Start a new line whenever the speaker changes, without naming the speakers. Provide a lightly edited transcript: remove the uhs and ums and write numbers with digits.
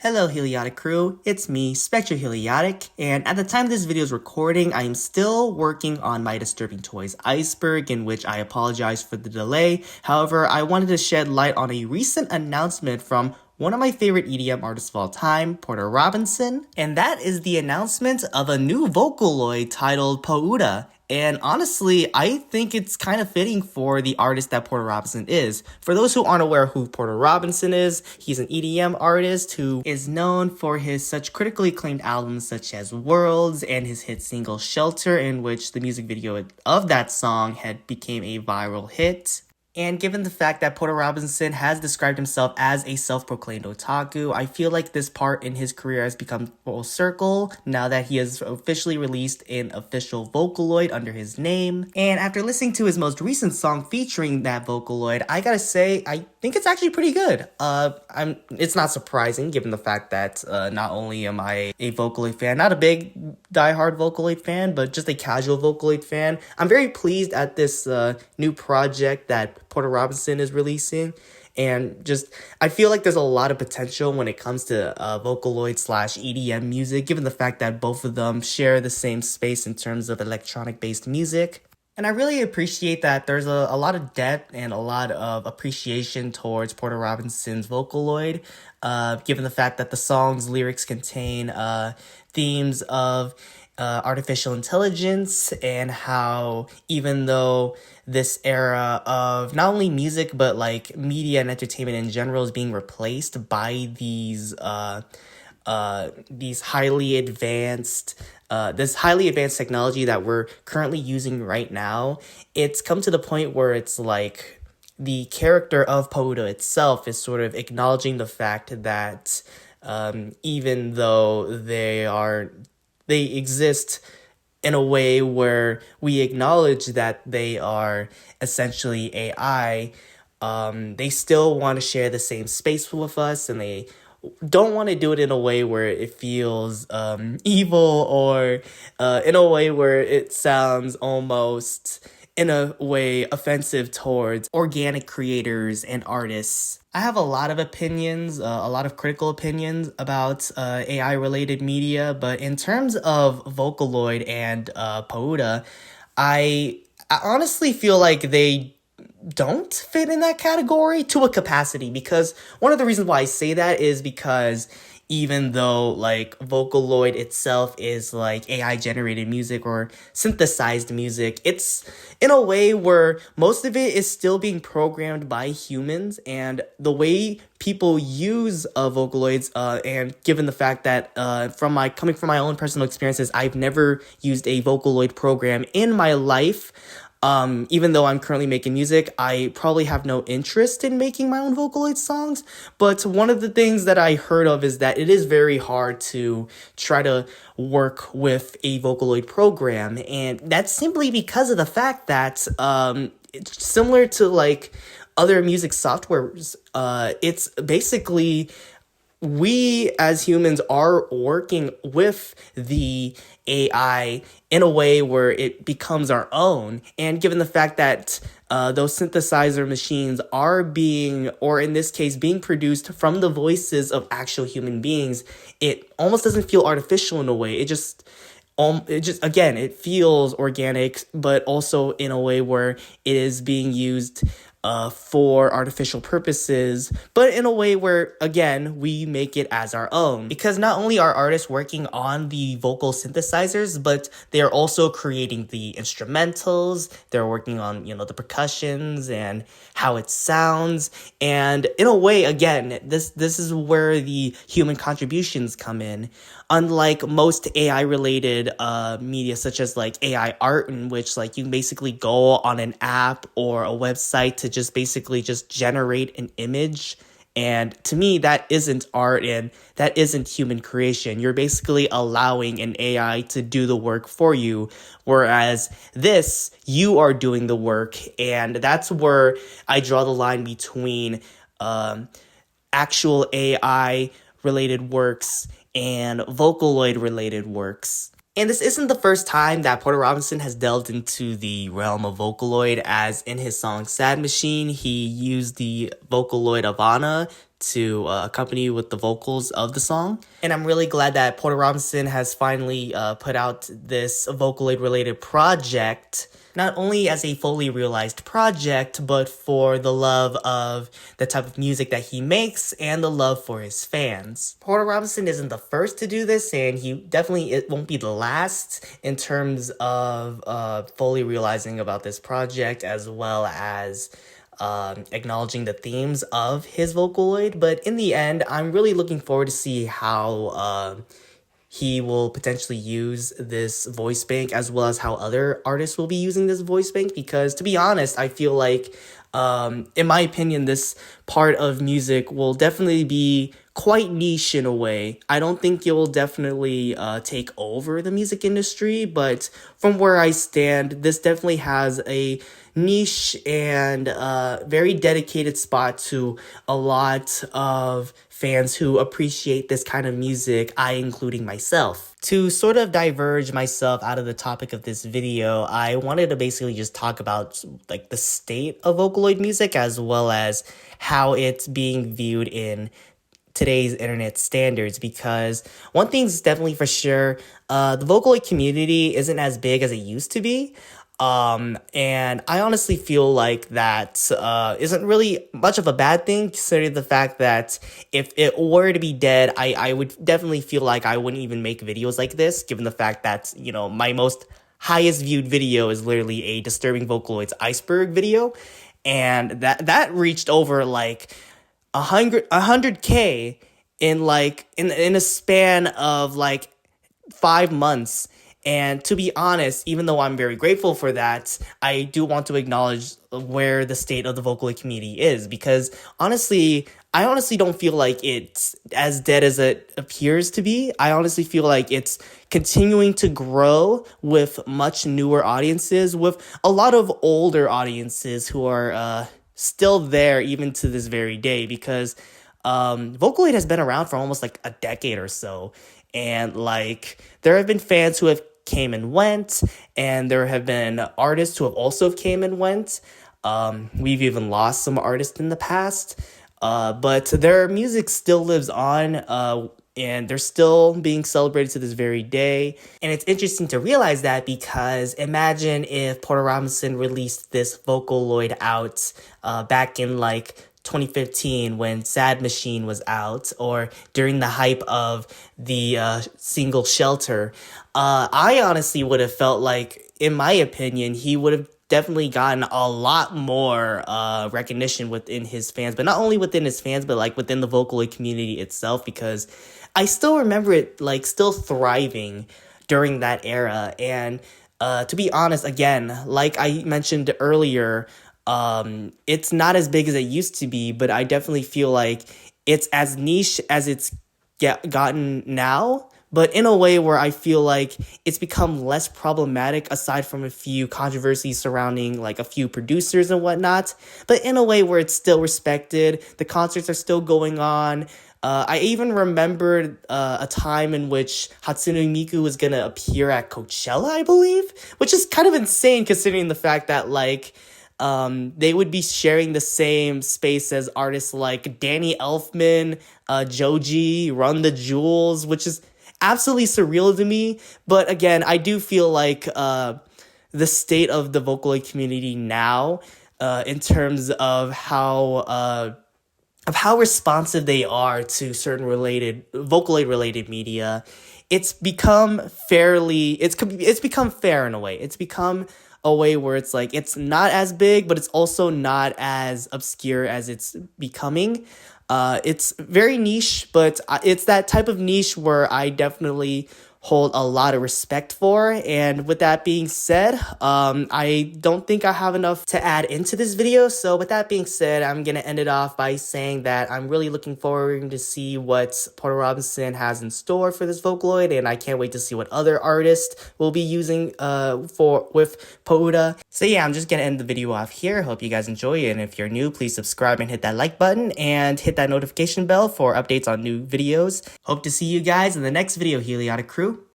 Hello Heliotic crew, it's me, Spectro Heliotic, and at the time this video is recording, I am still working on my Disturbing Toys iceberg, in which I apologize for the delay. However, I wanted to shed light on a recent announcement from one of my favorite EDM artists of all time, Porter Robinson, and that is the announcement of a new Vocaloid titled Po-uta. And honestly, I think it's kind of fitting for the artist that Porter Robinson is. For those who aren't aware who Porter Robinson is, he's an EDM artist who is known for his such critically acclaimed albums such as Worlds and his hit single Shelter, in which the music video of that song had became a viral hit. And given the fact that Porter Robinson has described himself as a self-proclaimed otaku, I feel like this part in his career has become full circle now that he has officially released an official Vocaloid under his name. And after listening to his most recent song featuring that Vocaloid, I gotta say, I think it's actually pretty good. It's not surprising given the fact that not only am I a Vocaloid fan, not a big diehard Vocaloid fan, but just a casual Vocaloid fan. I'm very pleased at this new project that Porter Robinson is releasing, and just I feel like there's a lot of potential when it comes to Vocaloid / EDM music, given the fact that both of them share the same space in terms of electronic based music. And I really appreciate that there's a lot of depth and a lot of appreciation towards Porter Robinson's Vocaloid, given the fact that the song's lyrics contain themes of artificial intelligence, and how even though this era of not only music but like media and entertainment in general is being replaced by these highly advanced technology that we're currently using right now, it's come to the point where it's like the character of Po-uta itself is sort of acknowledging the fact that even though they exist in a way where we acknowledge that they are essentially AI, they still want to share the same space with us, and they don't want to do it in a way where it feels evil, or in a way where it sounds almost, in a way, offensive towards organic creators and artists. I have a lot of opinions, a lot of critical opinions about AI-related media, but in terms of Vocaloid and Po-uta, I honestly feel like they don't fit in that category to a capacity, because one of the reasons why I say that is because even though like Vocaloid itself is like AI generated music or synthesized music, it's in a way where most of it is still being programmed by humans, and the way people use Vocaloids, and given the fact that coming from my own personal experiences, I've never used a Vocaloid program in my life. Even though I'm currently making music, I probably have no interest in making my own Vocaloid songs. But one of the things that I heard of is that it is very hard to try to work with a Vocaloid program. And that's simply because of the fact that it's similar to like other music softwares. It's basically we as humans are working with the AI in a way where it becomes our own. And given the fact that those synthesizer machines are being, or in this case, being produced from the voices of actual human beings, it almost doesn't feel artificial in a way. It just again, it feels organic, but also in a way where it is being used for artificial purposes, but in a way where, again, we make it as our own. Because not only are artists working on the vocal synthesizers, but they are also creating the instrumentals, they're working on, the percussions and how it sounds, and in a way, again, this is where the human contributions come in. Unlike most AI-related media, such as like AI art, in which like you can basically go on an app or a website to just basically just generate an image. And to me, that isn't art and that isn't human creation. You're basically allowing an AI to do the work for you. Whereas this, you are doing the work. And that's where I draw the line between actual AI-related works and Vocaloid-related works. And this isn't the first time that Porter Robinson has delved into the realm of Vocaloid, as in his song Sad Machine, he used the Vocaloid of Anna to accompany with the vocals of the song. And I'm really glad that Porter Robinson has finally put out this Vocaloid related project, not only as a fully realized project, but for the love of the type of music that he makes and the love for his fans. Porter Robinson isn't the first to do this, and it won't be the last in terms of fully realizing about this project, as well as acknowledging the themes of his Vocaloid. But in the end, I'm really looking forward to see how he will potentially use this voice bank, as well as how other artists will be using this voice bank, because to be honest, I feel like in my opinion, this part of music will definitely be quite niche in a way. I don't think it will definitely take over the music industry, but from where I stand, this definitely has a niche and very dedicated spot to a lot of fans who appreciate this kind of music, I including myself. To sort of diverge myself out of the topic of this video, I wanted to basically just talk about like the state of Vocaloid music, as well as how it's being viewed in today's internet standards, because one thing's definitely for sure, the Vocaloid community isn't as big as it used to be. And I honestly feel like that isn't really much of a bad thing, considering the fact that if it were to be dead, I would definitely feel like I wouldn't even make videos like this, given the fact that, you know, my most highest viewed video is literally a Disturbing Vocaloids Iceberg video, and that reached over like 100K in like in a span of like 5 months. And to be honest, even though I'm very grateful for that, I do want to acknowledge where the state of the Vocaloid community is, because I honestly don't feel like it's as dead as it appears to be. I honestly feel like it's continuing to grow with much newer audiences, with a lot of older audiences who are still there even to this very day, because Vocaloid has been around for almost like a decade or so. And like there have been fans who have came and went, and there have been artists who have also came and went. We've even lost some artists in the past, but their music still lives on, and they're still being celebrated to this very day. And it's interesting to realize that, because imagine if Porter Robinson released this Vocaloid out back in like 2015 when Sad Machine was out, or during the hype of the single Shelter. I honestly would have felt like, in my opinion, he would have definitely gotten a lot more recognition within his fans, but not only within his fans, but like within the Vocaloid community itself, because I still remember it like still thriving during that era. And to be honest, again, like I mentioned earlier, it's not as big as it used to be, but I definitely feel like it's as niche as it's gotten now, but in a way where I feel like it's become less problematic, aside from a few controversies surrounding like a few producers and whatnot, but in a way where it's still respected. The concerts are still going on. I even remembered a time in which Hatsune Miku was gonna appear at Coachella, I believe, which is kind of insane considering the fact that like they would be sharing the same space as artists like Danny Elfman, Joji, Run the Jewels, which is absolutely surreal to me. But again, I do feel like the state of the Vocaloid community now, in terms of how responsive they are to certain Vocaloid related media, it's become become fair in a way. It's become a way where it's like it's not as big, but it's also not as obscure as it's becoming. It's very niche, but it's that type of niche where I definitely hold a lot of respect for. And with that being said, I don't think I have enough to add into this video. So with that being said, I'm going to end it off by saying that I'm really looking forward to see what Porter Robinson has in store for this Vocaloid, and I can't wait to see what other artists will be using with Po-uta. So yeah, I'm just going to end the video off here. Hope you guys enjoy it, and if you're new, please subscribe and hit that like button and hit that notification bell for updates on new videos. Hope to see you guys in the next video, Heliotic Crew.